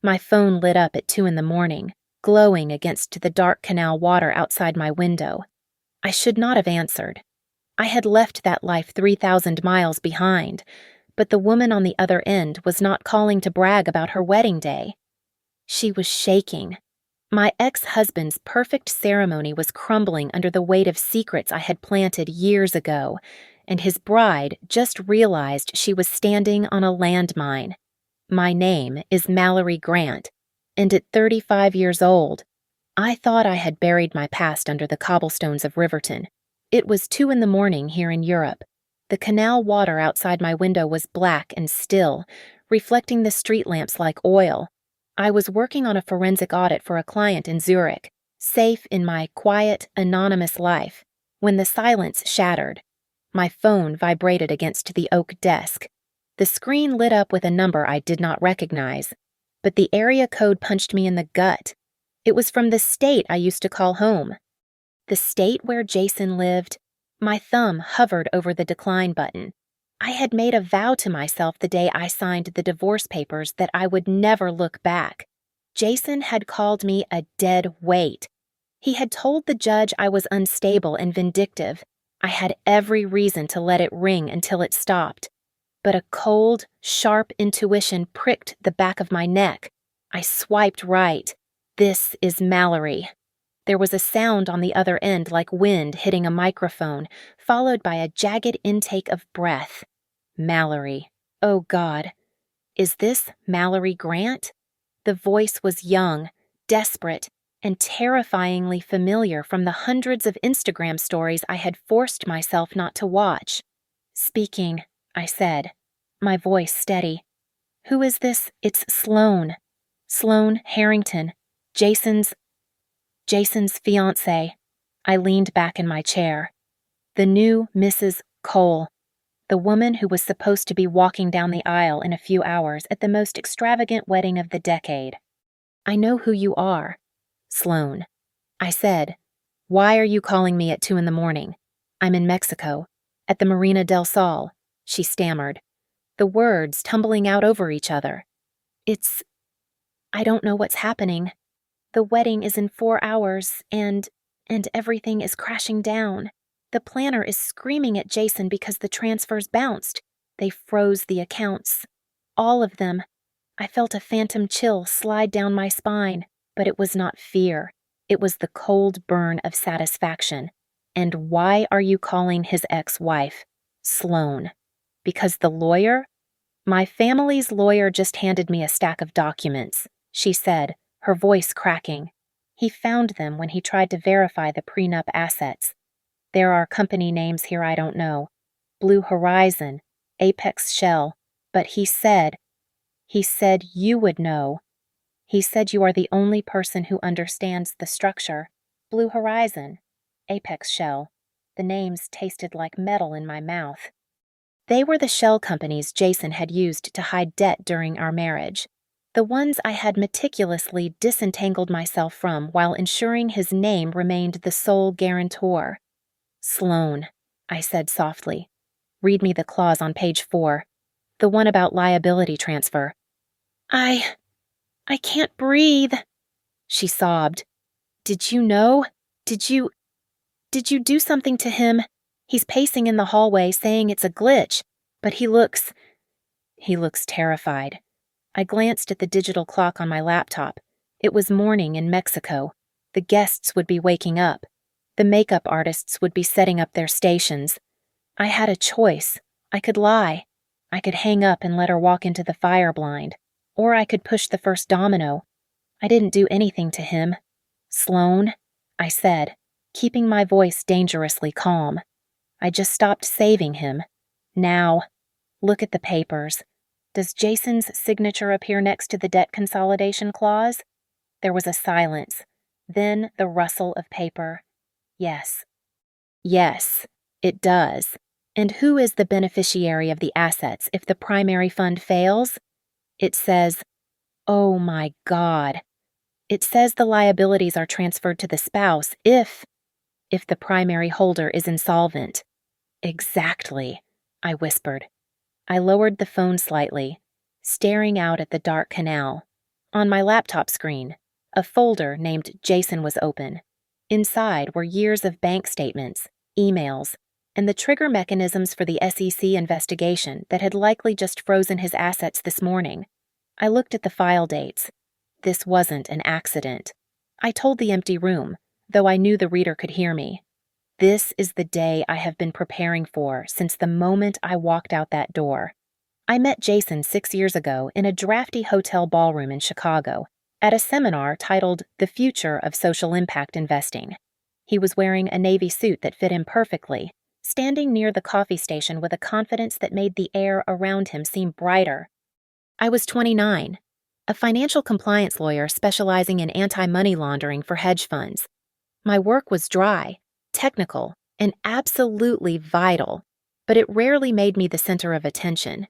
My phone lit up at 2 in the morning, glowing against the dark canal water outside my window. I should not have answered. I had left that life 3,000 miles behind, but the woman on the other end was not calling to brag about her wedding day. She was shaking. My ex-husband's perfect ceremony was crumbling under the weight of secrets I had planted years ago, and his bride just realized she was standing on a landmine. My name is Mallory Grant, and at 35 years old, I thought I had buried my past under the cobblestones of Riverton. It was 2 in the morning here in Europe. The canal water outside my window was black and still, reflecting the street lamps like oil. I was working on a forensic audit for a client in Zurich, safe in my quiet, anonymous life, when the silence shattered. My phone vibrated against the oak desk. The screen lit up with a number I did not recognize, but the area code punched me in the gut. It was from the state I used to call home. The state where Jason lived. My thumb hovered over the decline button. I had made a vow to myself the day I signed the divorce papers that I would never look back. Jason had called me a dead weight. He had told the judge I was unstable and vindictive. I had every reason to let it ring until it stopped. But a cold, sharp intuition pricked the back of my neck. I swiped right. This is Mallory. There was a sound on the other end like wind hitting a microphone, followed by a jagged intake of breath. Mallory. Oh God. Is this Mallory Grant? The voice was young, desperate, and terrifyingly familiar from the hundreds of Instagram stories I had forced myself not to watch. Speaking, I said, my voice steady. Who is this? It's Sloane. Sloane Harrington. Jason's fiancée. I leaned back in my chair. The new Mrs. Cole. The woman who was supposed to be walking down the aisle in a few hours at the most extravagant wedding of the decade. I know who you are, Sloane. I said, why are you calling me at 2 in the morning? I'm in Mexico, at the Marina del Sol, she stammered, the words tumbling out over each other. I don't know what's happening. The wedding is in 4 hours, and everything is crashing down. The planner is screaming at Jason because the transfers bounced. They froze the accounts. All of them. I felt a phantom chill slide down my spine, but it was not fear. It was the cold burn of satisfaction. And why are you calling his ex-wife Sloane? Because the lawyer? My family's lawyer just handed me a stack of documents, she said, her voice cracking. He found them when he tried to verify the prenup assets. There are company names here I don't know. Blue Horizon, Apex Shell, but he said you would know. He said you are the only person who understands the structure. Blue Horizon, Apex Shell. The names tasted like metal in my mouth. They were the shell companies Jason had used to hide debt during our marriage. The ones I had meticulously disentangled myself from while ensuring his name remained the sole guarantor. Sloane, I said softly. Read me the clause on page 4. The one about liability transfer. I can't breathe, she sobbed. Did you know? Did you do something to him? He's pacing in the hallway saying it's a glitch, but he looks terrified. I glanced at the digital clock on my laptop. It was morning in Mexico. The guests would be waking up. The makeup artists would be setting up their stations. I had a choice. I could lie. I could hang up and let her walk into the fire blind. Or I could push the first domino. I didn't do anything to him. Sloane, I said, keeping my voice dangerously calm. I just stopped saving him. Now, look at the papers. Does Jason's signature appear next to the debt consolidation clause? There was a silence, then the rustle of paper. Yes. Yes, it does. And who is the beneficiary of the assets if the primary fund fails? It says, oh my God. It says the liabilities are transferred to the spouse if the primary holder is insolvent. Exactly, I whispered. I lowered the phone slightly, staring out at the dark canal. On my laptop screen, a folder named Jason was open. Inside were years of bank statements, emails, and the trigger mechanisms for the SEC investigation that had likely just frozen his assets this morning. I looked at the file dates. This wasn't an accident. I told the empty room, though I knew the reader could hear me. This is the day I have been preparing for since the moment I walked out that door. I met Jason 6 years ago in a drafty hotel ballroom in Chicago at a seminar titled The Future of Social Impact Investing. He was wearing a navy suit that fit him perfectly, standing near the coffee station with a confidence that made the air around him seem brighter. I was 29, a financial compliance lawyer specializing in anti-money laundering for hedge funds. My work was dry, technical, and absolutely vital, but it rarely made me the center of attention.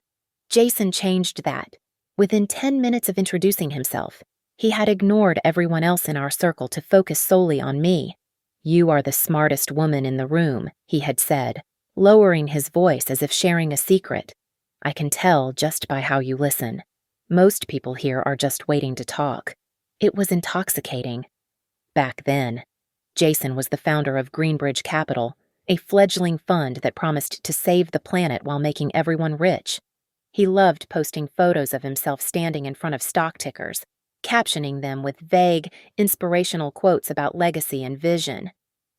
Jason changed that. Within 10 minutes of introducing himself, he had ignored everyone else in our circle to focus solely on me. "You are the smartest woman in the room," he had said, lowering his voice as if sharing a secret. "I can tell just by how you listen. Most people here are just waiting to talk." It was intoxicating. Back then, Jason was the founder of Greenbridge Capital, a fledgling fund that promised to save the planet while making everyone rich. He loved posting photos of himself standing in front of stock tickers, captioning them with vague, inspirational quotes about legacy and vision.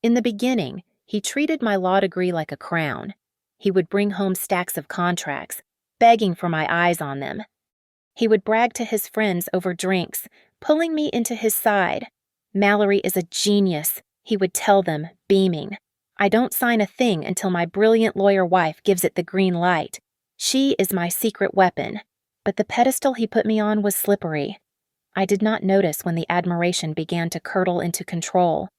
In the beginning, he treated my law degree like a crown. He would bring home stacks of contracts, begging for my eyes on them. He would brag to his friends over drinks, pulling me into his side. "Mallory is a genius," he would tell them, beaming. "I don't sign a thing until my brilliant lawyer wife gives it the green light. She is my secret weapon." But the pedestal he put me on was slippery. I did not notice when the admiration began to curdle into control.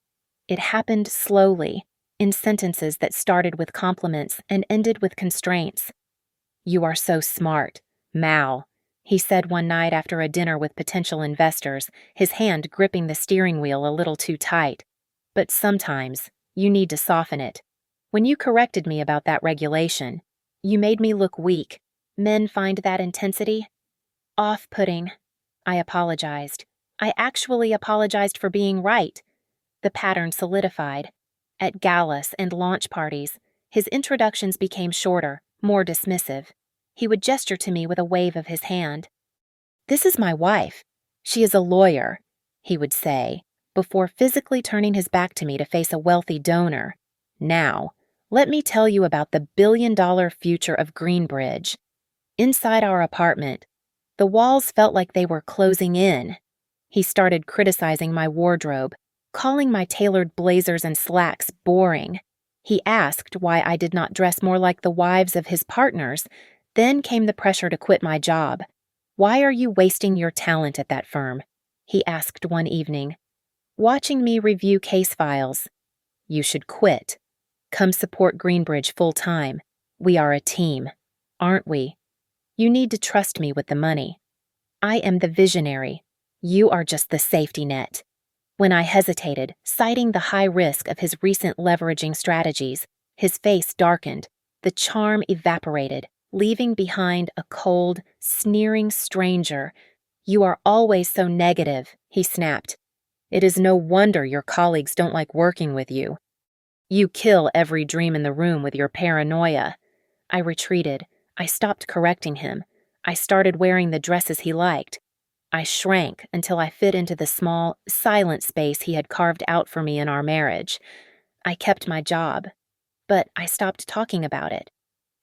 It happened slowly, in sentences that started with compliments and ended with constraints. "You are so smart, Mal," he said one night after a dinner with potential investors, his hand gripping the steering wheel a little too tight. "But sometimes, you need to soften it. When you corrected me about that regulation, you made me look weak. Men find that intensity off-putting." I apologized. I actually apologized for being right. The pattern solidified. At galas and launch parties, his introductions became shorter, more dismissive. He would gesture to me with a wave of his hand. "This is my wife. She is a lawyer," he would say, before physically turning his back to me to face a wealthy donor. "Now, let me tell you about the billion-dollar future of Greenbridge." Inside our apartment, the walls felt like they were closing in. He started criticizing my wardrobe, calling my tailored blazers and slacks boring. He asked why I did not dress more like the wives of his partners. Then came the pressure to quit my job. "Why are you wasting your talent at that firm?" he asked one evening, watching me review case files. "You should quit. Come support Greenbridge full-time. We are a team, aren't we? You need to trust me with the money. I am the visionary. You are just the safety net." When I hesitated, citing the high risk of his recent leveraging strategies, his face darkened, the charm evaporated, leaving behind a cold, sneering stranger. "You are always so negative," he snapped. "It is no wonder your colleagues don't like working with you. You kill every dream in the room with your paranoia." I retreated. I stopped correcting him. I started wearing the dresses he liked. I shrank until I fit into the small, silent space he had carved out for me in our marriage. I kept my job, but I stopped talking about it.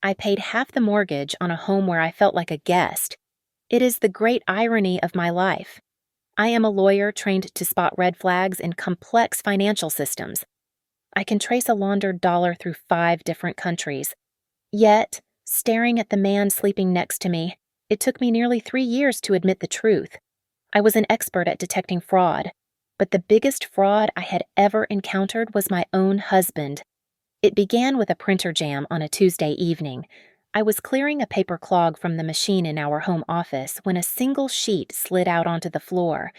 I paid half the mortgage on a home where I felt like a guest. It is the great irony of my life. I am a lawyer trained to spot red flags in complex financial systems. I can trace a laundered dollar through 5 different countries. Yet, staring at the man sleeping next to me, it took me nearly 3 years to admit the truth. I was an expert at detecting fraud, but the biggest fraud I had ever encountered was my own husband. It began with a printer jam on a Tuesday evening. I was clearing a paper clog from the machine in our home office when a single sheet slid out onto the floor.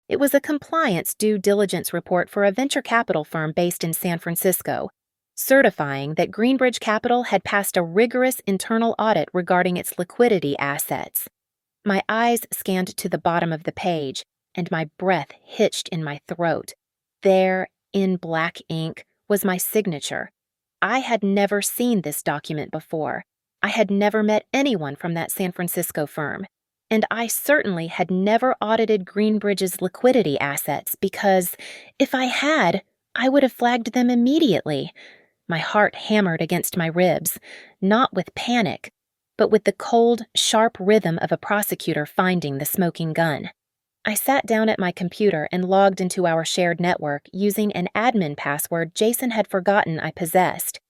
It was a compliance due diligence report for a venture capital firm based in San Francisco, certifying that Greenbridge Capital had passed a rigorous internal audit regarding its liquidity assets. My eyes scanned to the bottom of the page, and my breath hitched in my throat. There, in black ink, was my signature. I had never seen this document before. I had never met anyone from that San Francisco firm. And I certainly had never audited Greenbridge's liquidity assets because, if I had, I would have flagged them immediately. My heart hammered against my ribs, not with panic, but with the cold, sharp rhythm of a prosecutor finding the smoking gun. I sat down at my computer and logged into our shared network using an admin password Jason had forgotten I possessed.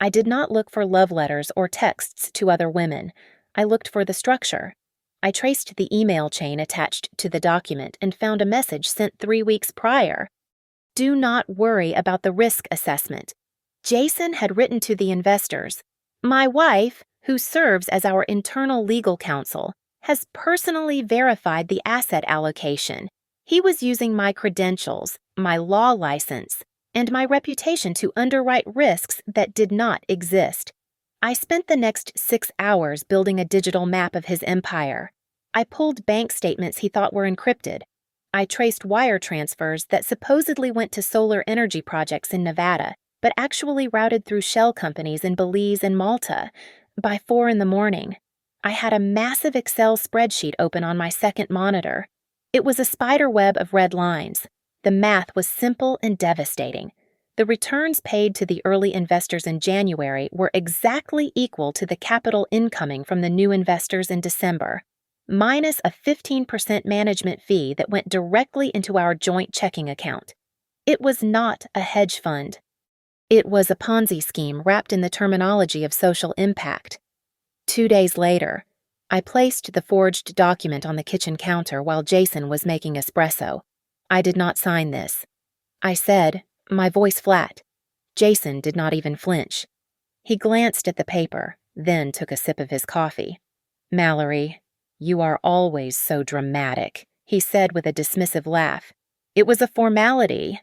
I did not look for love letters or texts to other women. I looked for the structure. I traced the email chain attached to the document and found a message sent 3 weeks prior. Do not worry about the risk assessment. Jason had written to the investors, "My wife, who serves as our internal legal counsel, has personally verified the asset allocation. He was using my credentials, my law license, and my reputation to underwrite risks that did not exist." I spent the next 6 hours building a digital map of his empire. I pulled bank statements he thought were encrypted. I traced wire transfers that supposedly went to solar energy projects in Nevada, but actually routed through shell companies in Belize and Malta. By 4 a.m, I had a massive Excel spreadsheet open on my second monitor. It was a spider web of red lines. The math was simple and devastating. The returns paid to the early investors in January were exactly equal to the capital incoming from the new investors in December, minus a 15% management fee that went directly into our joint checking account. It was not a hedge fund. It was a Ponzi scheme wrapped in the terminology of social impact. 2 days later, I placed the forged document on the kitchen counter while Jason was making espresso. I did not sign this. I said, my voice flat. Jason did not even flinch. He glanced at the paper, then took a sip of his coffee. "Mallory, you are always so dramatic," he said with a dismissive laugh. "It was a formality.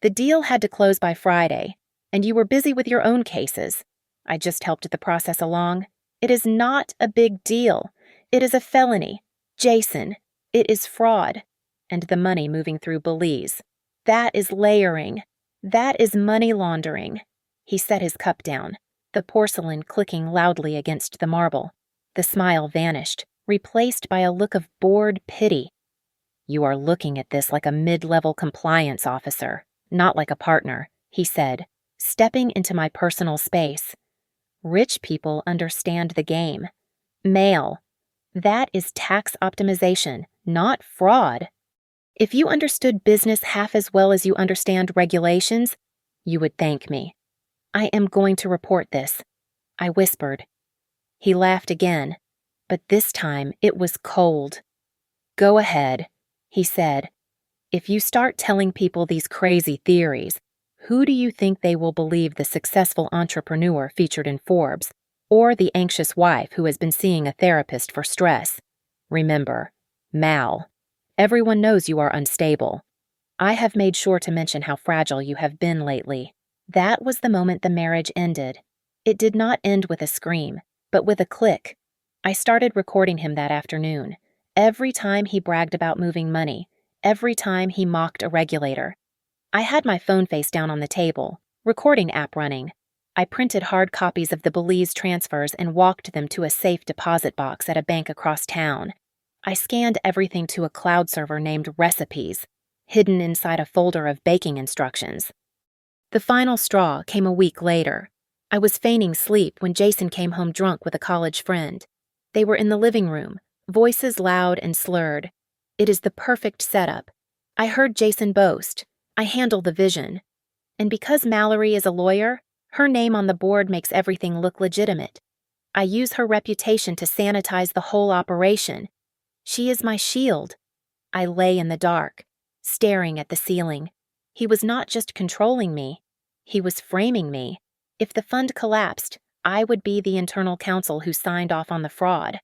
The deal had to close by Friday, and you were busy with your own cases. I just helped the process along. It is not a big deal. It is a felony. Jason, it is fraud. And the money moving through Belize. That is layering. That is money laundering." He set his cup down, the porcelain clicking loudly against the marble. The smile vanished, replaced by a look of bored pity. "You are looking at this like a mid-level compliance officer, not like a partner," he said, stepping into my personal space. "Rich people understand the game. Male. That is tax optimization, not fraud. If you understood business half as well as you understand regulations, you would thank me. I am going to report this," I whispered. He laughed again, but this time it was cold. "Go ahead," he said. "If you start telling people these crazy theories, who do you think they will believe, the successful entrepreneur featured in Forbes, or the anxious wife who has been seeing a therapist for stress? Remember, Mal. Everyone knows you are unstable. I have made sure to mention how fragile you have been lately." That was the moment the marriage ended. It did not end with a scream, but with a click. I started recording him that afternoon. Every time he bragged about moving money, every time he mocked a regulator. I had my phone face down on the table, recording app running. I printed hard copies of the Belize transfers and walked them to a safe deposit box at a bank across town. I scanned everything to a cloud server named Recipes, hidden inside a folder of baking instructions. The final straw came a week later. I was feigning sleep when Jason came home drunk with a college friend. They were in the living room, voices loud and slurred. It is the perfect setup. I heard Jason boast, "I handle the vision." And because Mallory is a lawyer, her name on the board makes everything look legitimate. I use her reputation to sanitize the whole operation. She is my shield. I lay in the dark, staring at the ceiling. He was not just controlling me, he was framing me. If the fund collapsed, I would be the internal counsel who signed off on the fraud.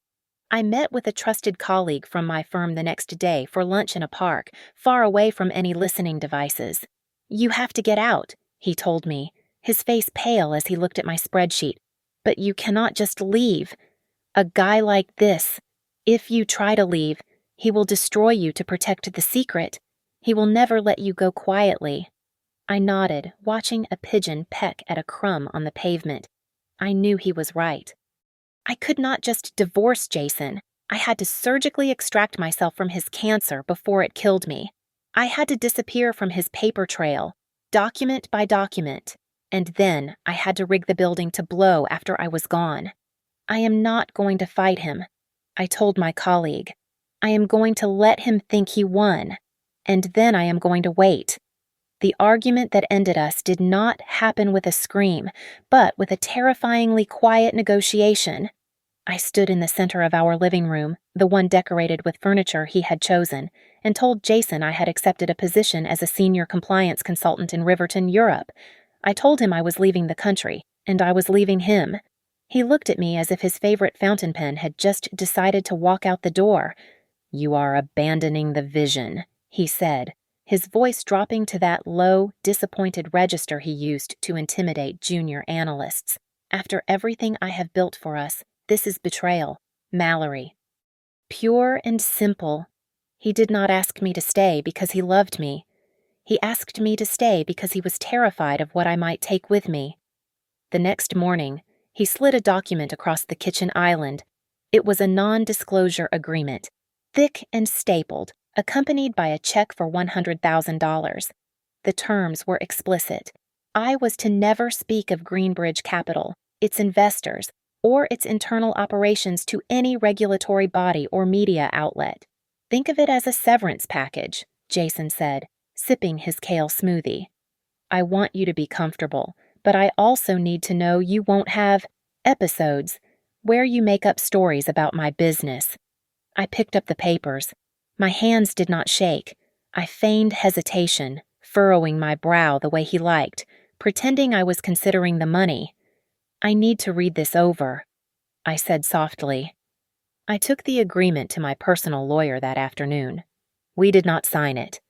I met with a trusted colleague from my firm the next day for lunch in a park, far away from any listening devices. "You have to get out," he told me, his face pale as he looked at my spreadsheet. "But you cannot just leave. A guy like this, If you try to leave, he will destroy you to protect the secret. He will never let you go quietly." I nodded, watching a pigeon peck at a crumb on the pavement. I knew he was right. I could not just divorce Jason. I had to surgically extract myself from his cancer before it killed me. I had to disappear from his paper trail, document by document, and then I had to rig the building to blow after I was gone. I am not going to fight him, I told my colleague. I am going to let him think he won, and then I am going to wait. The argument that ended us did not happen with a scream, but with a terrifyingly quiet negotiation. I stood in the center of our living room, the one decorated with furniture he had chosen, and told Jason I had accepted a position as a senior compliance consultant in Riverton, Europe. I told him I was leaving the country, and I was leaving him. He looked at me as if his favorite fountain pen had just decided to walk out the door. "You are abandoning the vision," he said, his voice dropping to that low, disappointed register he used to intimidate junior analysts. "After everything I have built for us, this is betrayal. Mallory." Pure and simple. He did not ask me to stay because he loved me. He asked me to stay because he was terrified of what I might take with me. The next morning, he slid a document across the kitchen island. It was a non-disclosure agreement, thick and stapled, accompanied by a check for $100,000. The terms were explicit. I was to never speak of Greenbridge Capital, its investors, or its internal operations to any regulatory body or media outlet. "Think of it as a severance package," Jason said, sipping his kale smoothie. "I want you to be comfortable, but I also need to know you won't have episodes where you make up stories about my business." I picked up the papers. My hands did not shake. I feigned hesitation, furrowing my brow the way he liked, pretending I was considering the money. "I need to read this over," I said softly. I took the agreement to my personal lawyer that afternoon. We did not sign it.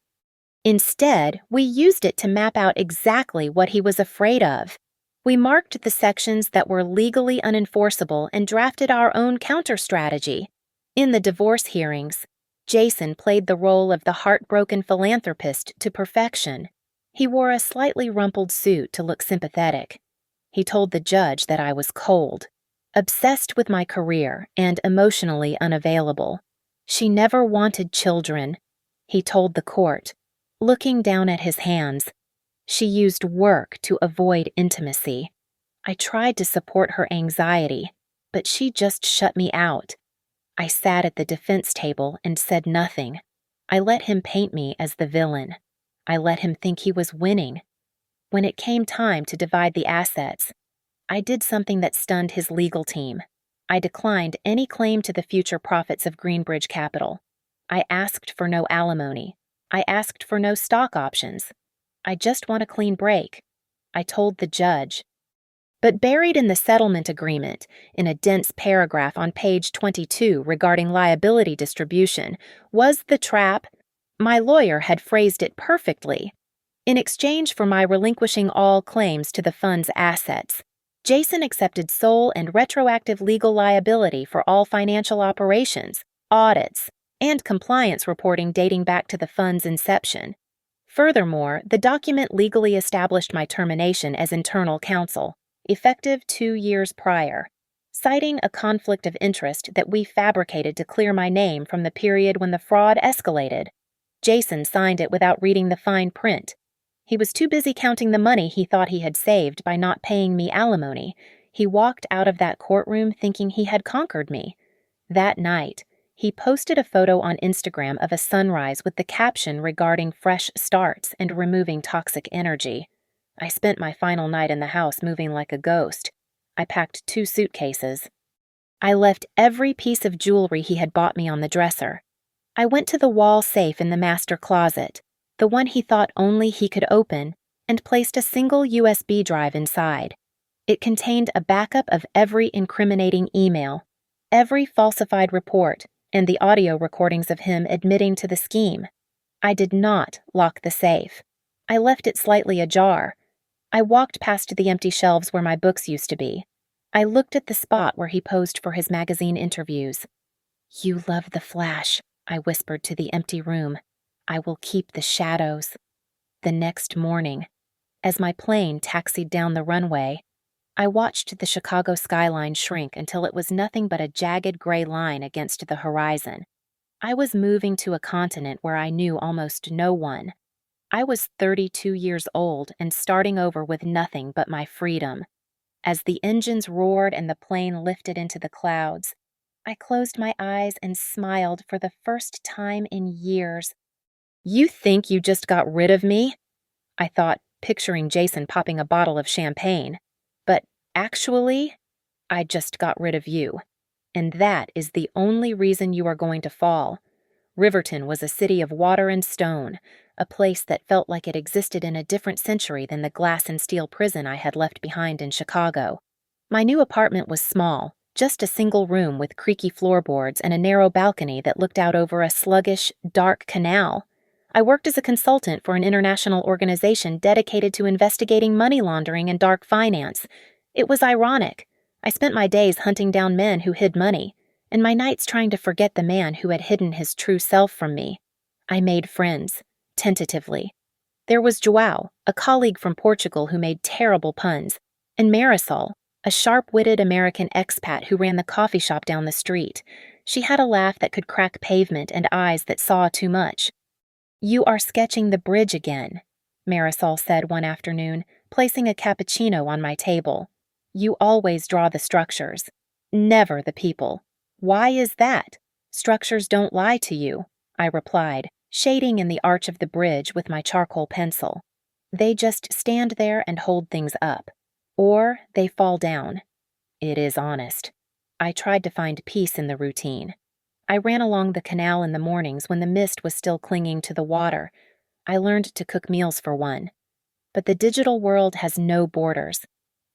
Instead, we used it to map out exactly what he was afraid of. We marked the sections that were legally unenforceable and drafted our own counter-strategy. In the divorce hearings, Jason played the role of the heartbroken philanthropist to perfection. He wore a slightly rumpled suit to look sympathetic. He told the judge that I was cold, obsessed with my career, and emotionally unavailable. She never wanted children, he told the court, looking down at his hands. She used work to avoid intimacy. I tried to support her anxiety, but she just shut me out. I sat at the defense table and said nothing. I let him paint me as the villain. I let him think he was winning. When it came time to divide the assets, I did something that stunned his legal team. I declined any claim to the future profits of Greenbridge Capital. I asked for no alimony. I asked for no stock options. "I just want a clean break," I told the judge. But buried in the settlement agreement, in a dense paragraph on page 22 regarding liability distribution, was the trap. My lawyer had phrased it perfectly. In exchange for my relinquishing all claims to the fund's assets, Jason accepted sole and retroactive legal liability for all financial operations, audits, and compliance reporting dating back to the fund's inception. Furthermore, the document legally established my termination as internal counsel, effective 2 years prior, citing a conflict of interest that we fabricated to clear my name from the period when the fraud escalated. Jason signed it without reading the fine print. He was too busy counting the money he thought he had saved by not paying me alimony. He walked out of that courtroom thinking he had conquered me. That night, he posted a photo on Instagram of a sunrise with the caption regarding fresh starts and removing toxic energy. I spent my final night in the house moving like a ghost. I packed 2 suitcases. I left every piece of jewelry he had bought me on the dresser. I went to the wall safe in the master closet, the one he thought only he could open, and placed a single USB drive inside. It contained a backup of every incriminating email, every falsified report, and the audio recordings of him admitting to the scheme. I did not lock the safe. I left it slightly ajar. I walked past the empty shelves where my books used to be. I looked at the spot where he posed for his magazine interviews. You love the flash, I whispered to the empty room. I will keep the shadows. The next morning, as my plane taxied down the runway, I watched the Chicago skyline shrink until it was nothing but a jagged gray line against the horizon. I was moving to a continent where I knew almost no one. I was 32 years old and starting over with nothing but my freedom. As the engines roared and the plane lifted into the clouds, I closed my eyes and smiled for the first time in years. You think you just got rid of me? I thought, picturing Jason popping a bottle of champagne. But actually, I just got rid of you. And that is the only reason you are going to fall. Riverton was a city of water and stone, a place that felt like it existed in a different century than the glass and steel prison I had left behind in Chicago. My new apartment was small, just a single room with creaky floorboards and a narrow balcony that looked out over a sluggish, dark canal. I worked as a consultant for an international organization dedicated to investigating money laundering and dark finance. It was ironic. I spent my days hunting down men who hid money, and my nights trying to forget the man who had hidden his true self from me. I made friends, tentatively. There was João, a colleague from Portugal who made terrible puns, and Marisol, a sharp-witted American expat who ran the coffee shop down the street. She had a laugh that could crack pavement and eyes that saw too much. You are sketching the bridge again, Marisol said one afternoon, placing a cappuccino on my table. You always draw the structures, never the people. Why is that? Structures don't lie to you, I replied, shading in the arch of the bridge with my charcoal pencil. They just stand there and hold things up. Or they fall down. It is honest. I tried to find peace in the routine. I ran along the canal in the mornings when the mist was still clinging to the water. I learned to cook meals for one. But the digital world has no borders.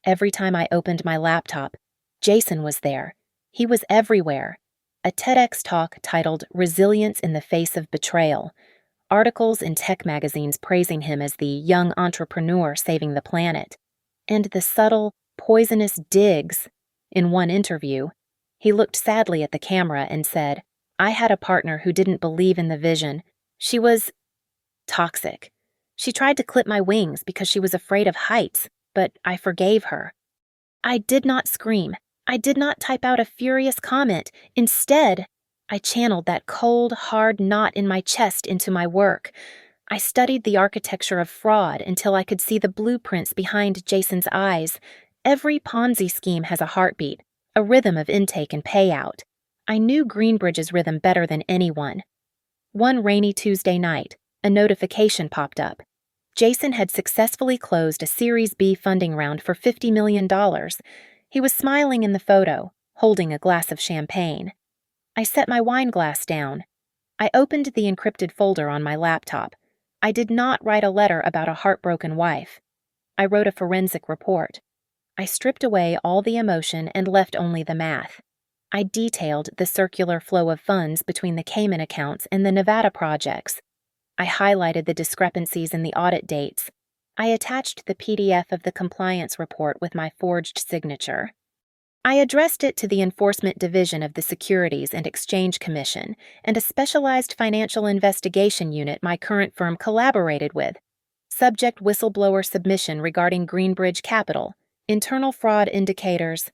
Every time I opened my laptop, Jason was there. He was everywhere. A TEDx talk titled Resilience in the Face of Betrayal. Articles in tech magazines praising him as the young entrepreneur saving the planet. And the subtle, poisonous digs. In one interview, he looked sadly at the camera and said, I had a partner who didn't believe in the vision. She was toxic. She tried to clip my wings because she was afraid of heights, but I forgave her. I did not scream. I did not type out a furious comment. Instead, I channeled that cold, hard knot in my chest into my work. I studied the architecture of fraud until I could see the blueprints behind Jason's eyes. Every Ponzi scheme has a heartbeat, a rhythm of intake and payout. I knew Greenbridge's rhythm better than anyone. One rainy Tuesday night, a notification popped up. Jason had successfully closed a Series B funding round for $50 million. He was smiling in the photo, holding a glass of champagne. I set my wine glass down. I opened the encrypted folder on my laptop. I did not write a letter about a heartbroken wife. I wrote a forensic report. I stripped away all the emotion and left only the math. I detailed the circular flow of funds between the Cayman accounts and the Nevada projects. I highlighted the discrepancies in the audit dates. I attached the PDF of the compliance report with my forged signature. I addressed it to the Enforcement Division of the Securities and Exchange Commission and a specialized financial investigation unit my current firm collaborated with. Subject whistleblower submission regarding Greenbridge Capital. Internal fraud indicators.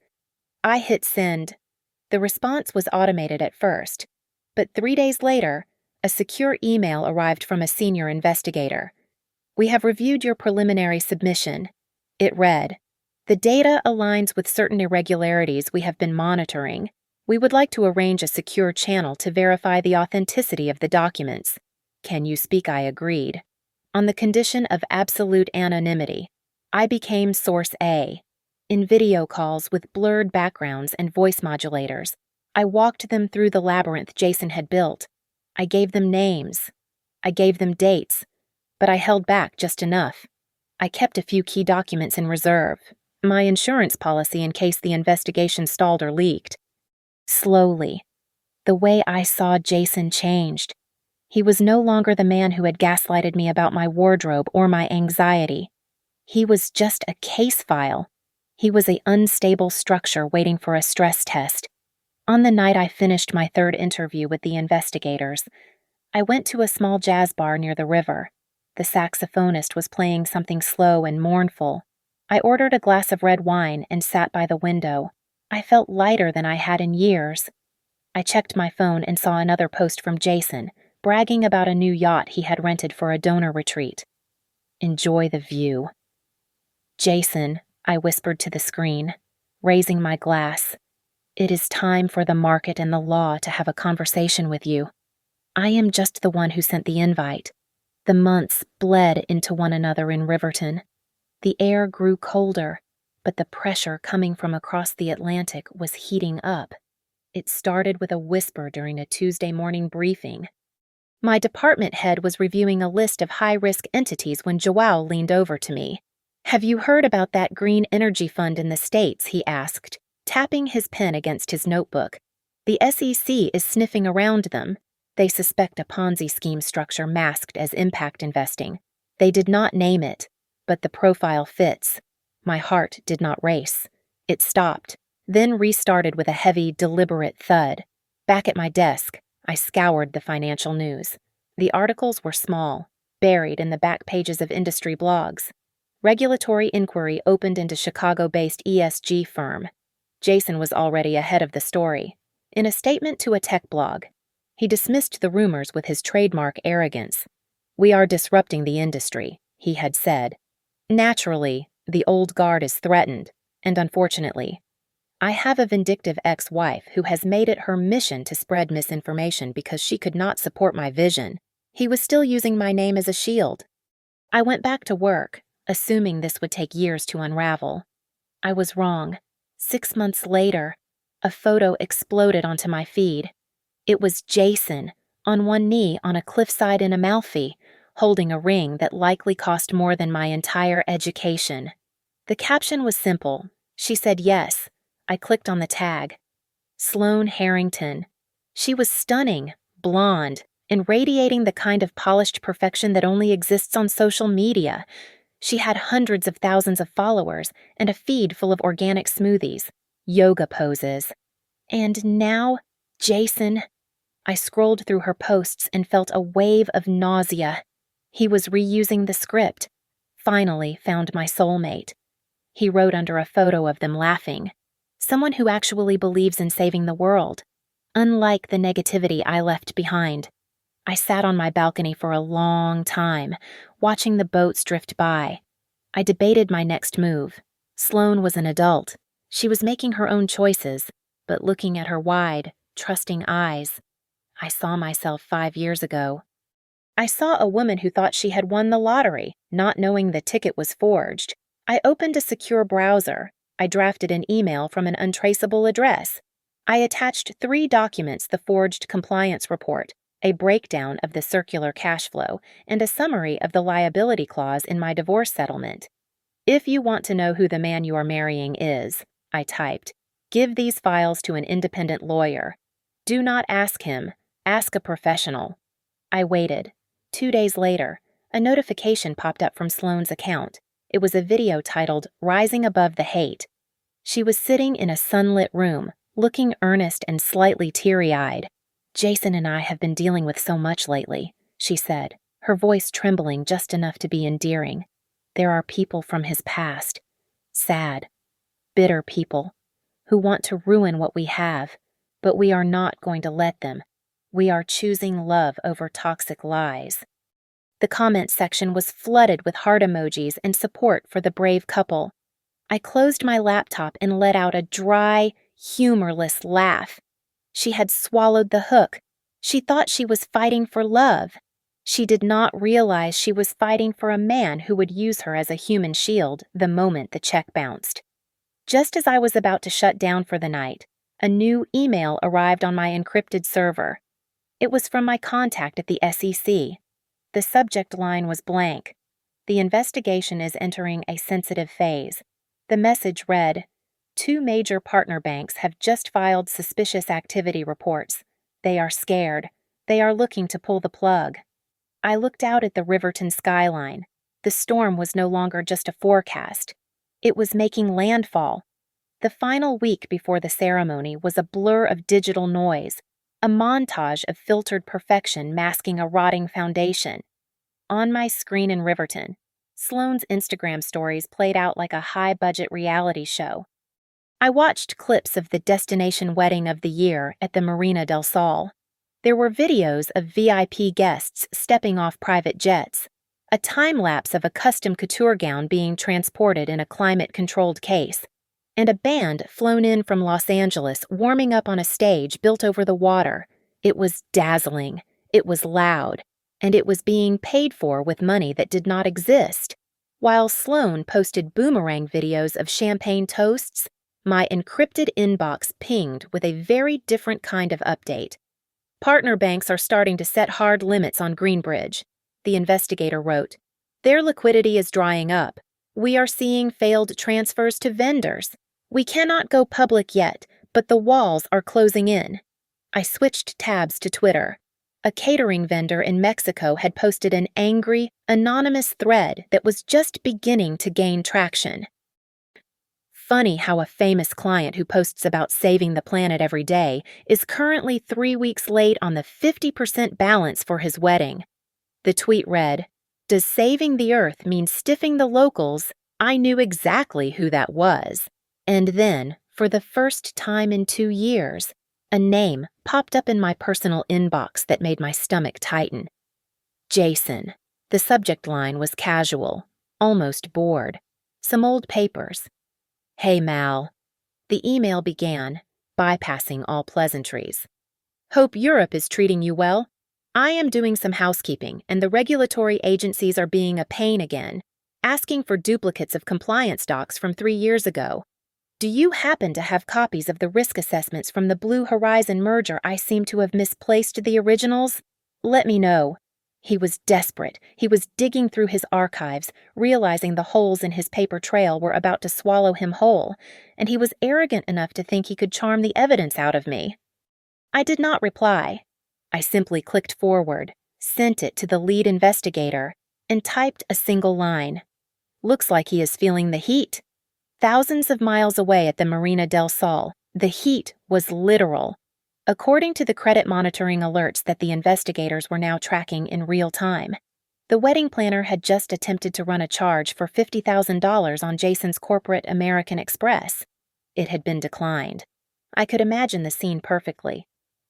I hit send. The response was automated at first, but 3 days later, a secure email arrived from a senior investigator. We have reviewed your preliminary submission. It read, the data aligns with certain irregularities we have been monitoring. We would like to arrange a secure channel to verify the authenticity of the documents. Can you speak? I agreed. On the condition of absolute anonymity, I became Source A. In video calls with blurred backgrounds and voice modulators, I walked them through the labyrinth Jason had built. I gave them names. I gave them dates. But I held back just enough. I kept a few key documents in reserve. My insurance policy in case the investigation stalled or leaked. Slowly, the way I saw Jason changed. He was no longer the man who had gaslighted me about my wardrobe or my anxiety. He was just a case file. He was an unstable structure waiting for a stress test. On the night I finished my third interview with the investigators, I went to a small jazz bar near the river. The saxophonist was playing something slow and mournful. I ordered a glass of red wine and sat by the window. I felt lighter than I had in years. I checked my phone and saw another post from Jason, bragging about a new yacht he had rented for a donor retreat. Enjoy the view. Jason, I whispered to the screen, raising my glass. It is time for the market and the law to have a conversation with you. I am just the one who sent the invite. The months bled into one another in Riverton. The air grew colder, but the pressure coming from across the Atlantic was heating up. It started with a whisper during a Tuesday morning briefing. My department head was reviewing a list of high-risk entities when Joao leaned over to me. "Have you heard about that green energy fund in the States?" he asked, tapping his pen against his notebook. "The SEC is sniffing around them. They suspect a Ponzi scheme structure masked as impact investing. They did not name it, but the profile fits." My heart did not race. It stopped, then restarted with a heavy, deliberate thud. Back at my desk, I scoured the financial news. The articles were small, buried in the back pages of industry blogs. Regulatory inquiry opened into Chicago-based ESG firm. Jason was already ahead of the story. In a statement to a tech blog, he dismissed the rumors with his trademark arrogance. "We are disrupting the industry," he had said. Naturally, the old guard is threatened, and unfortunately, I have a vindictive ex-wife who has made it her mission to spread misinformation because she could not support my vision. He was still using my name as a shield. I went back to work, assuming this would take years to unravel. I was wrong. 6 months later, a photo exploded onto my feed. It was Jason, on one knee on a cliffside in Amalfi, holding a ring that likely cost more than my entire education. The caption was simple. She said yes. I clicked on the tag. Sloane Harrington. She was stunning, blonde, and radiating the kind of polished perfection that only exists on social media. She had hundreds of thousands of followers and a feed full of organic smoothies, yoga poses. And now, Jason. I scrolled through her posts and felt a wave of nausea. He was reusing the script. Finally found my soulmate. He wrote under a photo of them laughing. Someone who actually believes in saving the world. Unlike the negativity I left behind. I sat on my balcony for a long time, watching the boats drift by. I debated my next move. Sloane was an adult. She was making her own choices, but looking at her wide, trusting eyes. I saw myself 5 years ago. I saw a woman who thought she had won the lottery, not knowing the ticket was forged. I opened a secure browser. I drafted an email from an untraceable address. I attached 3 documents: the forged compliance report, a breakdown of the circular cash flow, and a summary of the liability clause in my divorce settlement. "If you want to know who the man you are marrying is," I typed, "give these files to an independent lawyer. Do not ask him. Ask a professional." I waited. 2 days later, a notification popped up from Sloane's account. It was a video titled "Rising Above the Hate." She was sitting in a sunlit room, looking earnest and slightly teary-eyed. "Jason and I have been dealing with so much lately," she said, her voice trembling just enough to be endearing. "There are people from his past, sad, bitter people, who want to ruin what we have, but we are not going to let them. We are choosing love over toxic lies." The comment section was flooded with heart emojis and support for the brave couple. I closed my laptop and let out a dry, humorless laugh. She had swallowed the hook. She thought she was fighting for love. She did not realize she was fighting for a man who would use her as a human shield the moment the check bounced. Just as I was about to shut down for the night, a new email arrived on my encrypted server. It was from my contact at the SEC. The subject line was blank. "The investigation is entering a sensitive phase." The message read, "2 major partner banks have just filed suspicious activity reports. They are scared. They are looking to pull the plug." I looked out at the Riverton skyline. The storm was no longer just a forecast. It was making landfall. The final week before the ceremony was a blur of digital noise, a montage of filtered perfection masking a rotting foundation. On my screen in Riverton, Sloane's Instagram stories played out like a high-budget reality show. I watched clips of the destination wedding of the year at the Marina del Sol. There were videos of VIP guests stepping off private jets, a time-lapse of a custom couture gown being transported in a climate-controlled case, and a band flown in from Los Angeles warming up on a stage built over the water. It was dazzling, it was loud, and it was being paid for with money that did not exist. While Sloane posted boomerang videos of champagne toasts, my encrypted inbox pinged with a very different kind of update. Partner banks are starting to set hard limits on Greenbridge, the investigator wrote. Their liquidity is drying up. We are seeing failed transfers to vendors. We cannot go public yet, but the walls are closing in. I switched tabs to Twitter. A catering vendor in Mexico had posted an angry, anonymous thread that was just beginning to gain traction. Funny how a famous client who posts about saving the planet every day is currently 3 weeks late on the 50% balance for his wedding. The tweet read, "Does saving the earth mean stiffing the locals? I knew exactly who that was." And then, for the first time in 2 years, a name popped up in my personal inbox that made my stomach tighten. Jason. The subject line was casual, almost bored. Some old papers. Hey, Mal. The email began, bypassing all pleasantries. Hope Europe is treating you well. I am doing some housekeeping, and the regulatory agencies are being a pain again, asking for duplicates of compliance docs from 3 years ago. Do you happen to have copies of the risk assessments from the Blue Horizon merger? I seem to have misplaced the originals. Let me know. He was desperate. He was digging through his archives, realizing the holes in his paper trail were about to swallow him whole, and he was arrogant enough to think he could charm the evidence out of me. I did not reply. I simply clicked forward, sent it to the lead investigator, and typed a single line. Looks like he is feeling the heat. Thousands of miles away at the Marina del Sol, the heat was literal. According to the credit monitoring alerts that the investigators were now tracking in real time, the wedding planner had just attempted to run a charge for $50,000 on Jason's corporate American Express. It had been declined. I could imagine the scene perfectly.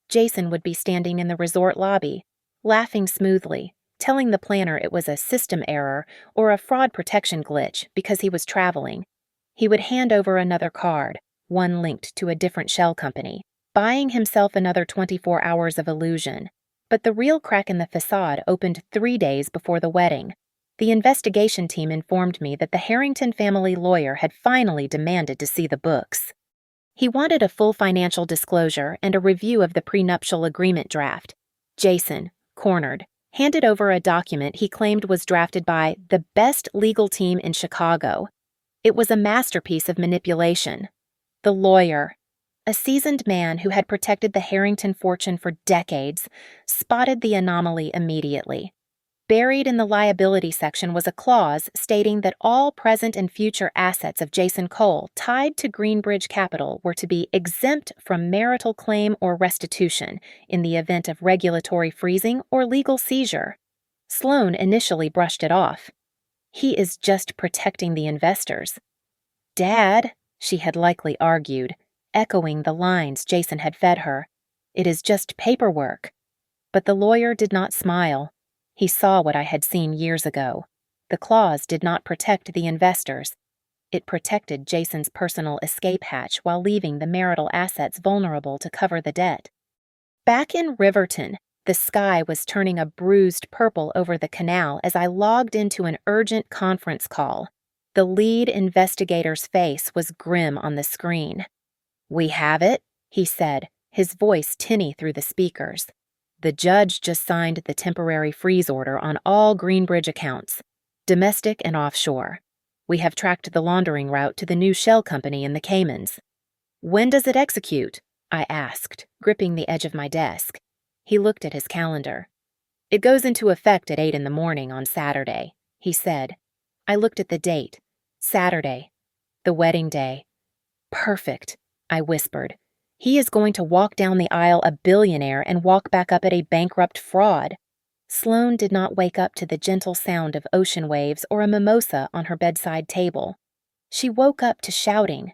Jason would be standing in the resort lobby, laughing smoothly, telling the planner it was a system error or a fraud protection glitch because he was traveling. He would hand over another card, one linked to a different shell company, buying himself another 24 hours of illusion. But the real crack in the facade opened 3 days before the wedding. The investigation team informed me that the Harrington family lawyer had finally demanded to see the books. He wanted a full financial disclosure and a review of the prenuptial agreement draft. Jason, cornered, handed over a document he claimed was drafted by the best legal team in Chicago. It was a masterpiece of manipulation. The lawyer, a seasoned man who had protected the Harrington fortune for decades, spotted the anomaly immediately. Buried in the liability section was a clause stating that all present and future assets of Jason Cole tied to Greenbridge Capital were to be exempt from marital claim or restitution in the event of regulatory freezing or legal seizure. Sloane initially brushed it off. He is just protecting the investors. Dad, she had likely argued, echoing the lines Jason had fed her. It is just paperwork. But the lawyer did not smile. He saw what I had seen years ago. The clause did not protect the investors. It protected Jason's personal escape hatch while leaving the marital assets vulnerable to cover the debt. Back in Riverton, the sky was turning a bruised purple over the canal as I logged into an urgent conference call. The lead investigator's face was grim on the screen. "We have it," he said, his voice tinny through the speakers. "The judge just signed the temporary freeze order on all Greenbridge accounts, domestic and offshore. We have tracked the laundering route to the new shell company in the Caymans." "When does it execute?" I asked, gripping the edge of my desk. He looked at his calendar. "It goes into effect at 8 in the morning on Saturday," he said. I looked at the date. Saturday. The wedding day. Perfect, I whispered. He is going to walk down the aisle a billionaire and walk back up at a bankrupt fraud. Sloane did not wake up to the gentle sound of ocean waves or a mimosa on her bedside table. She woke up to shouting.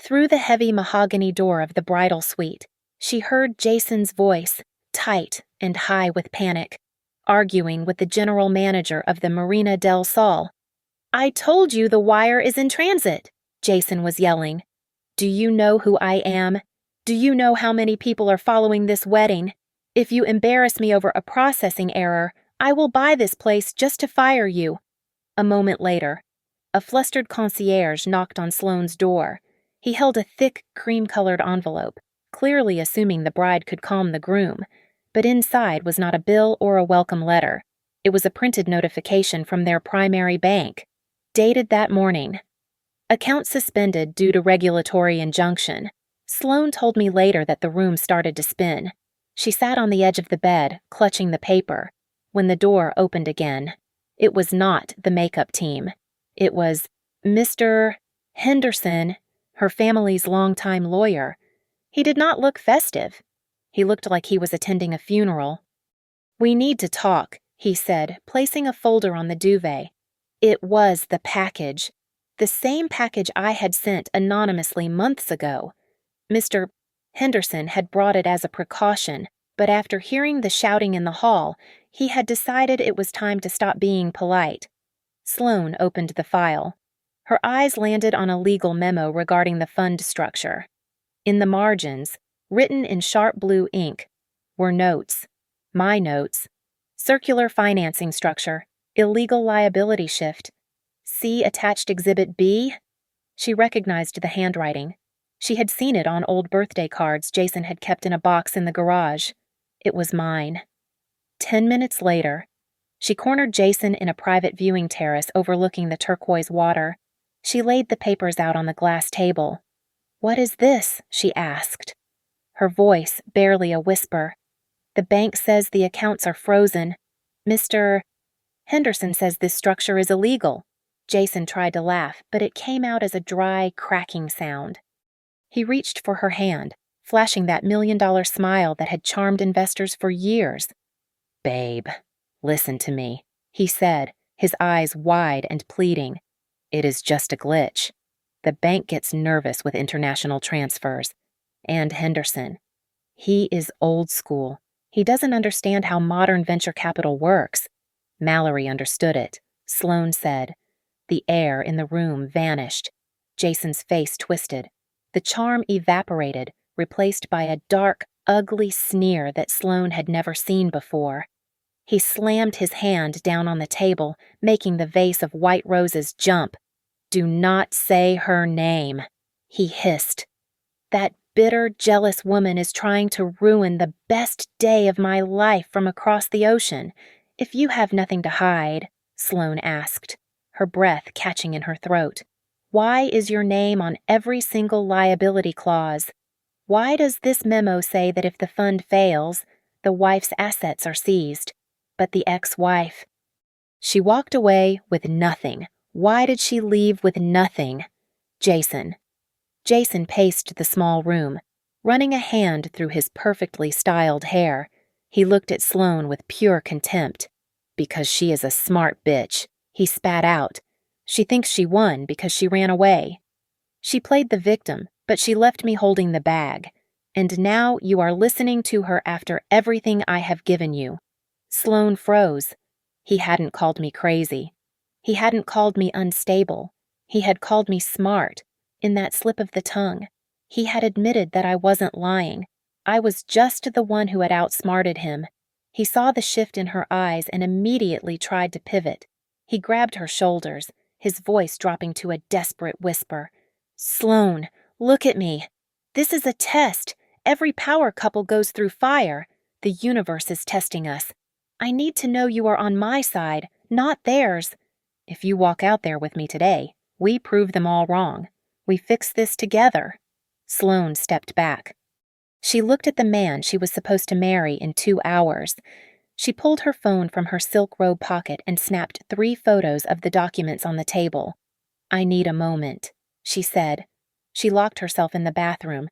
Through the heavy mahogany door of the bridal suite, she heard Jason's voice, tight and high with panic, arguing with the general manager of the Marina del Sol. "I told you the wire is in transit," Jason was yelling. "Do you know who I am? Do you know how many people are following this wedding? If you embarrass me over a processing error, I will buy this place just to fire you." A moment later, a flustered concierge knocked on Sloane's door. He held a thick, cream-colored envelope, clearly assuming the bride could calm the groom, but inside was not a bill or a welcome letter. It was a printed notification from their primary bank, dated that morning. "Account suspended due to regulatory injunction." Sloane told me later that the room started to spin. She sat on the edge of the bed, clutching the paper, when the door opened again. It was not the makeup team. It was Mr. Henderson, her family's longtime lawyer. He did not look festive. He looked like he was attending a funeral. "We need to talk," he said, placing a folder on the duvet. It was the package. The same package I had sent anonymously months ago. Mr. Henderson had brought it as a precaution, but after hearing the shouting in the hall, he had decided it was time to stop being polite. Sloane opened the file. Her eyes landed on a legal memo regarding the fund structure. In the margins, written in sharp blue ink, were notes. My notes. Circular financing structure. Illegal liability shift. See attached Exhibit B? She recognized the handwriting. She had seen it on old birthday cards Jason had kept in a box in the garage. It was mine. 10 minutes later, she cornered Jason in a private viewing terrace overlooking the turquoise water. She laid the papers out on the glass table. "What is this?" she asked. Her voice barely a whisper. "The bank says the accounts are frozen. Mr. Henderson says this structure is illegal." Jason tried to laugh, but it came out as a dry, cracking sound. He reached for her hand, flashing that $1,000,000 smile that had charmed investors for years. "Babe, listen to me," he said, his eyes wide and pleading. "It is just a glitch. The bank gets nervous with international transfers. And Henderson. He is old school. He doesn't understand how modern venture capital works." Mallory understood it, Sloane said. The air in the room vanished. Jason's face twisted. The charm evaporated, replaced by a dark, ugly sneer that Sloane had never seen before. He slammed his hand down on the table, making the vase of white roses jump. "Do not say her name," he hissed. "That bitter, jealous woman is trying to ruin the best day of my life from across the ocean. If you have nothing to hide," Sloane asked, her breath catching in her throat, "why is your name on every single liability clause? Why does this memo say that if the fund fails, the wife's assets are seized, but the ex-wife?" She walked away with nothing. Why did she leave with nothing? Jason. Jason paced the small room, running a hand through his perfectly styled hair. He looked at Sloane with pure contempt. "Because she is a smart bitch," he spat out. "She thinks she won because she ran away. She played the victim, but she left me holding the bag. And now you are listening to her after everything I have given you." Sloane froze. He hadn't called me crazy. He hadn't called me unstable. He had called me smart. In that slip of the tongue, he had admitted that I wasn't lying. I was just the one who had outsmarted him. He saw the shift in her eyes and immediately tried to pivot. He grabbed her shoulders, his voice dropping to a desperate whisper. "Sloane, look at me. This is a test. Every power couple goes through fire. The universe is testing us. I need to know you are on my side, not theirs. If you walk out there with me today, we prove them all wrong. We fix this together." Sloane stepped back. She looked at the man she was supposed to marry in 2 hours. She pulled her phone from her silk robe pocket and snapped 3 photos of the documents on the table. "I need a moment," she said. She locked herself in the bathroom.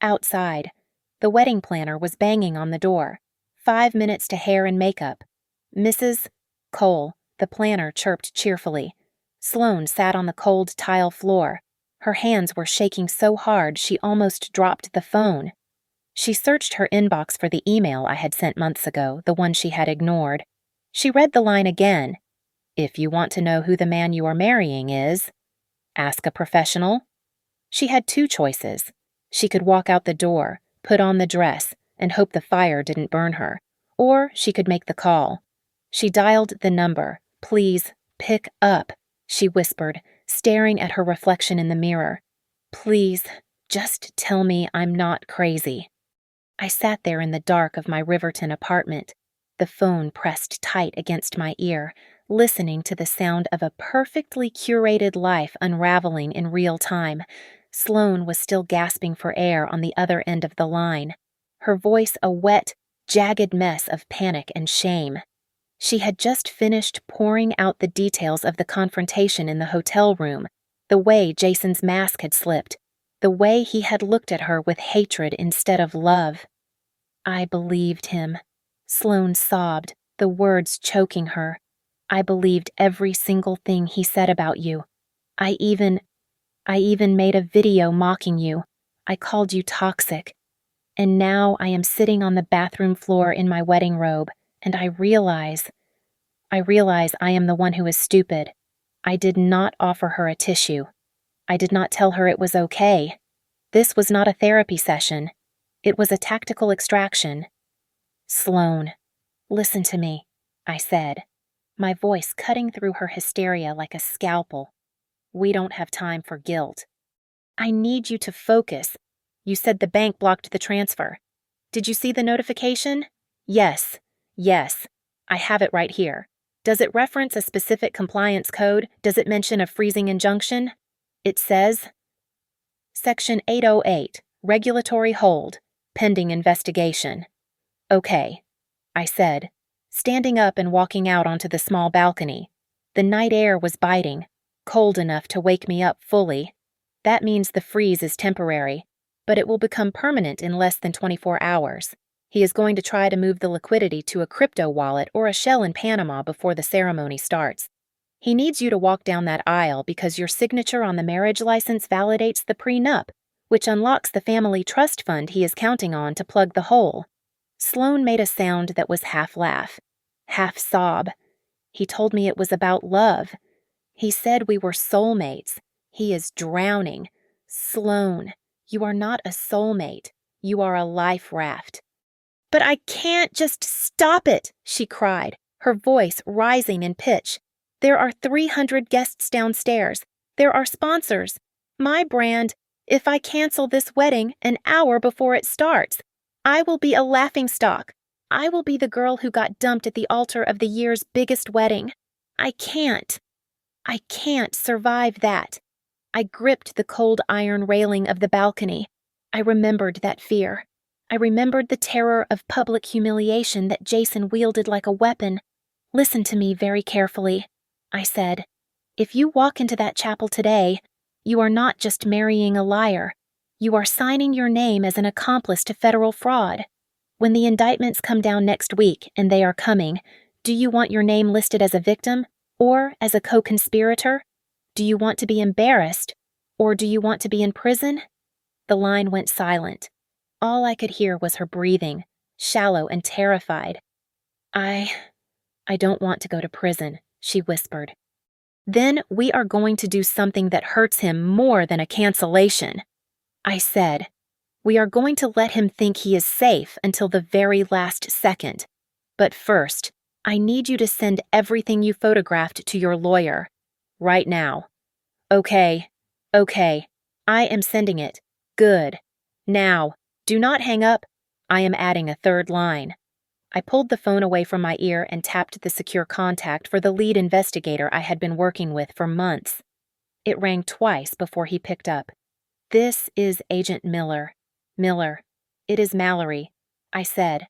Outside, the wedding planner was banging on the door. 5 minutes to hair and makeup. Mrs. Cole, the planner, chirped cheerfully. Sloane sat on the cold tile floor. Her hands were shaking so hard she almost dropped the phone. She searched her inbox for the email I had sent months ago, the one she had ignored. She read the line again. If you want to know who the man you are marrying is, ask a professional. She had 2 choices. She could walk out the door, put on the dress, and hope the fire didn't burn her. Or she could make the call. She dialed the number. Please, pick up, she whispered, staring at her reflection in the mirror. Please, just tell me I'm not crazy. I sat there in the dark of my Riverton apartment, the phone pressed tight against my ear, listening to the sound of a perfectly curated life unraveling in real time. Sloane was still gasping for air on the other end of the line, her voice a wet, jagged mess of panic and shame. She had just finished pouring out the details of the confrontation in the hotel room, the way Jason's mask had slipped, the way he had looked at her with hatred instead of love. I believed him. Sloane sobbed, the words choking her. I believed every single thing he said about you. I even made a video mocking you. I called you toxic. And now I am sitting on the bathroom floor in my wedding robe, and I realize I am the one who is stupid. I did not offer her a tissue. I did not tell her it was okay. This was not a therapy session. It was a tactical extraction. Sloane, listen to me, I said, my voice cutting through her hysteria like a scalpel. We don't have time for guilt. I need you to focus. You said the bank blocked the transfer. Did you see the notification? Yes. I have it right here. Does it reference a specific compliance code? Does it mention a freezing injunction? It says, Section 808, Regulatory Hold, Pending Investigation. Okay, I said, standing up and walking out onto the small balcony. The night air was biting, cold enough to wake me up fully. That means the freeze is temporary, but it will become permanent in less than 24 hours. He is going to try to move the liquidity to a crypto wallet or a shell in Panama before the ceremony starts. He needs you to walk down that aisle because your signature on the marriage license validates the prenup, which unlocks the family trust fund he is counting on to plug the hole. Sloane made a sound that was half laugh, half sob. He told me it was about love. He said we were soulmates. He is drowning. Sloane, you are not a soulmate. You are a life raft. But I can't just stop it, she cried, her voice rising in pitch. There are 300 guests downstairs. There are sponsors. My brand, if I cancel this wedding an hour before it starts, I will be a laughingstock. I will be the girl who got dumped at the altar of the year's biggest wedding. I can't survive that. I gripped the cold iron railing of the balcony. I remembered that fear. I remembered the terror of public humiliation that Jason wielded like a weapon. Listen to me very carefully, I said. If you walk into that chapel today, you are not just marrying a liar. You are signing your name as an accomplice to federal fraud. When the indictments come down next week, and they are coming, do you want your name listed as a victim or as a co-conspirator? Do you want to be embarrassed, or do you want to be in prison? The line went silent. All I could hear was her breathing, shallow and terrified. I don't want to go to prison, she whispered. Then we are going to do something that hurts him more than a cancellation. I said, we are going to let him think he is safe until the very last second. But first, I need you to send everything you photographed to your lawyer. Right now. Okay. I am sending it. Good. Now. Do not hang up. I am adding a third line. I pulled the phone away from my ear and tapped the secure contact for the lead investigator I had been working with for months. It rang twice before he picked up. This is Agent Miller. Miller. It is Mallory. I said.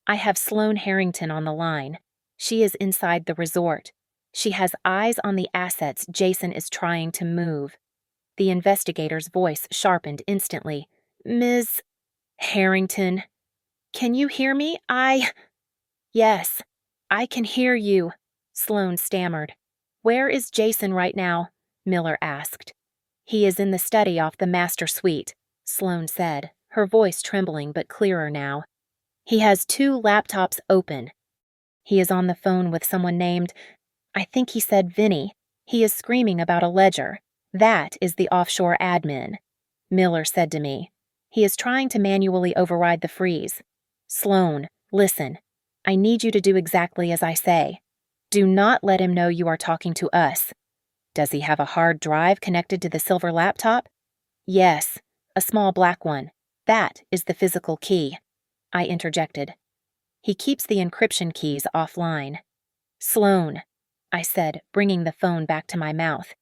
I have Sloane Harrington on the line. She is inside the resort. She has eyes on the assets Jason is trying to move. The investigator's voice sharpened instantly. Ms. Harrington, can you hear me? Yes, I can hear you, Sloane stammered. Where is Jason right now? Miller asked. He is in the study off the master suite, Sloane said, her voice trembling but clearer now. He has 2 laptops open. He is on the phone with someone named, I think he said Vinny. He is screaming about a ledger. That is the offshore admin. Miller said to me. He is trying to manually override the freeze. Sloane, listen. I need you to do exactly as I say. Do not let him know you are talking to us. Does he have a hard drive connected to the silver laptop? Yes, a small black one. That is the physical key. I interjected. He keeps the encryption keys offline. Sloane, I said, bringing the phone back to my mouth.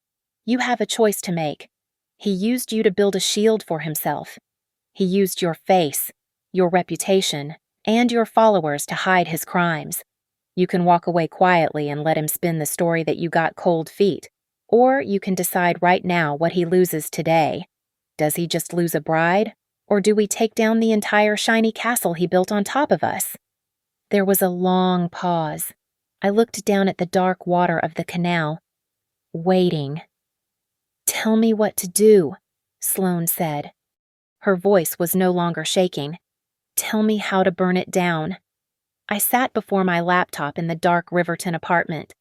You have a choice to make. He used you to build a shield for himself. He used your face, your reputation, and your followers to hide his crimes. You can walk away quietly and let him spin the story that you got cold feet, or you can decide right now what he loses today. Does he just lose a bride, or do we take down the entire shiny castle he built on top of us? There was a long pause. I looked down at the dark water of the canal, waiting. Tell me what to do, Sloane said. Her voice was no longer shaking. Tell me how to burn it down. I sat before my laptop in the dark Riverton apartment.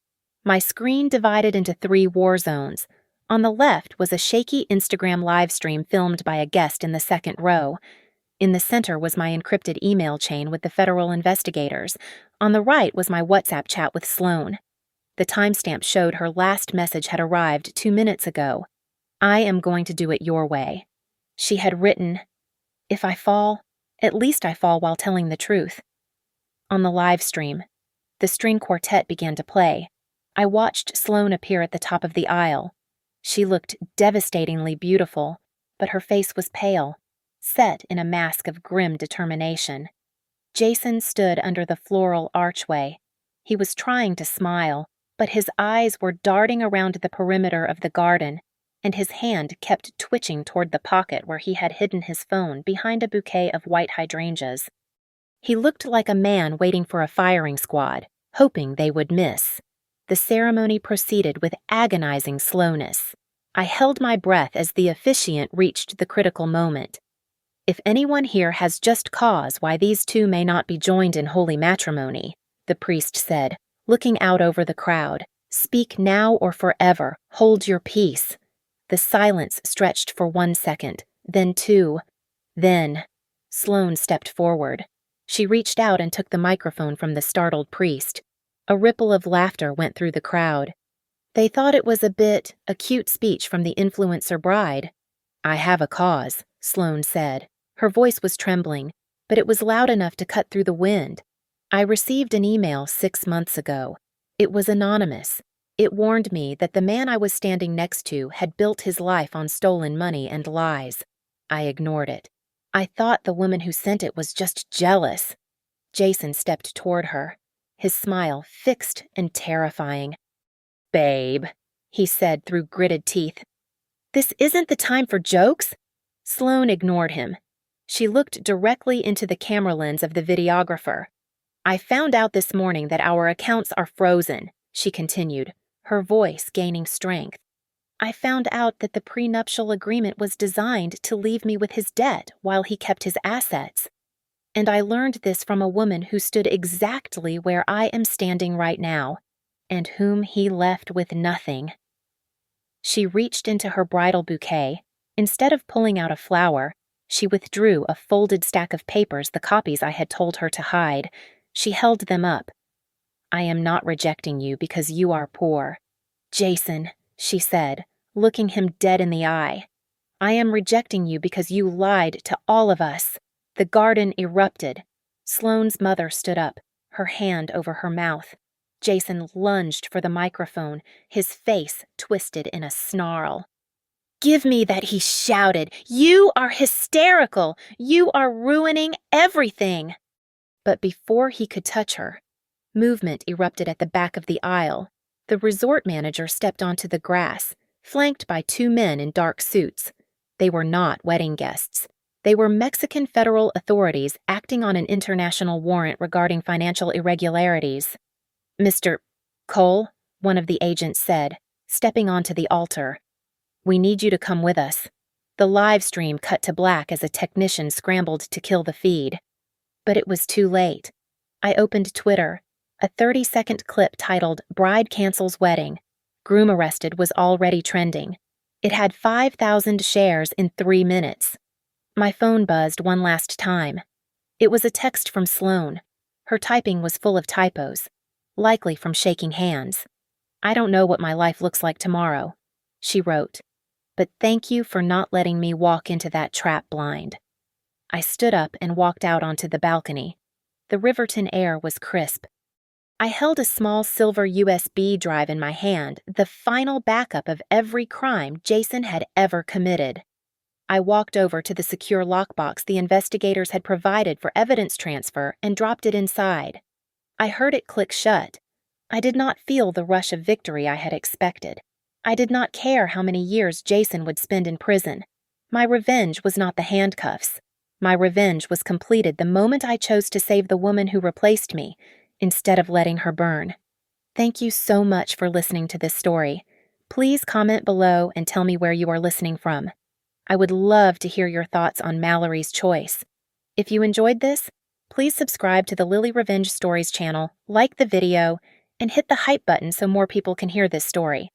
My screen divided into 3 war zones. On the left was a shaky Instagram live stream filmed by a guest in the second row. In the center was my encrypted email chain with the federal investigators. On the right was my WhatsApp chat with Sloane. The timestamp showed her last message had arrived 2 minutes ago. I am going to do it your way. She had written, if I fall, at least I fall while telling the truth. On the live stream, the string quartet began to play. I watched Sloane appear at the top of the aisle. She looked devastatingly beautiful, but her face was pale, set in a mask of grim determination. Jason stood under the floral archway. He was trying to smile, but his eyes were darting around the perimeter of the garden, and his hand kept twitching toward the pocket where he had hidden his phone behind a bouquet of white hydrangeas. He looked like a man waiting for a firing squad, hoping they would miss. The ceremony proceeded with agonizing slowness. I held my breath as the officiant reached the critical moment. If anyone here has just cause why these 2 may not be joined in holy matrimony, the priest said, looking out over the crowd, speak now or forever, hold your peace. The silence stretched for 1 second, then 2. Then, Sloane stepped forward. She reached out and took the microphone from the startled priest. A ripple of laughter went through the crowd. They thought it was a cute speech from the influencer bride. I have a cause, Sloane said. Her voice was trembling, but it was loud enough to cut through the wind. I received an email 6 months ago. It was anonymous. It warned me that the man I was standing next to had built his life on stolen money and lies. I ignored it. I thought the woman who sent it was just jealous. Jason stepped toward her, his smile fixed and terrifying. Babe, he said through gritted teeth. This isn't the time for jokes. Sloane ignored him. She looked directly into the camera lens of the videographer. I found out this morning that our accounts are frozen, she continued, her voice gaining strength. I found out that the prenuptial agreement was designed to leave me with his debt while he kept his assets. And I learned this from a woman who stood exactly where I am standing right now, and whom he left with nothing. She reached into her bridal bouquet. Instead of pulling out a flower, she withdrew a folded stack of papers, the copies I had told her to hide. She held them up. I am not rejecting you because you are poor. Jason, she said, looking him dead in the eye. I am rejecting you because you lied to all of us. The garden erupted. Sloane's mother stood up, her hand over her mouth. Jason lunged for the microphone, his face twisted in a snarl. Give me that, he shouted. You are hysterical. You are ruining everything. But before he could touch her, movement erupted at the back of the aisle. The resort manager stepped onto the grass, flanked by two men in dark suits. They were not wedding guests. They were Mexican federal authorities acting on an international warrant regarding financial irregularities. "Mr. Cole," one of the agents said, stepping onto the altar. "We need you to come with us." The live stream cut to black as a technician scrambled to kill the feed. But it was too late. I opened Twitter. A 30-second clip titled "Bride Cancels Wedding. Groom Arrested" was already trending. It had 5,000 shares in 3 minutes. My phone buzzed one last time. It was a text from Sloane. Her typing was full of typos, likely from shaking hands. "I don't know what my life looks like tomorrow," she wrote, "but thank you for not letting me walk into that trap blind." I stood up and walked out onto the balcony. The Riverton air was crisp. I held a small silver USB drive in my hand, the final backup of every crime Jason had ever committed. I walked over to the secure lockbox the investigators had provided for evidence transfer and dropped it inside. I heard it click shut. I did not feel the rush of victory I had expected. I did not care how many years Jason would spend in prison. My revenge was not the handcuffs. My revenge was completed the moment I chose to save the woman who replaced me, instead of letting her burn. Thank you so much for listening to this story. Please comment below and tell me where you are listening from. I would love to hear your thoughts on Mallory's choice. If you enjoyed this, please subscribe to the Lily Revenge Stories channel, like the video, and hit the hype button so more people can hear this story.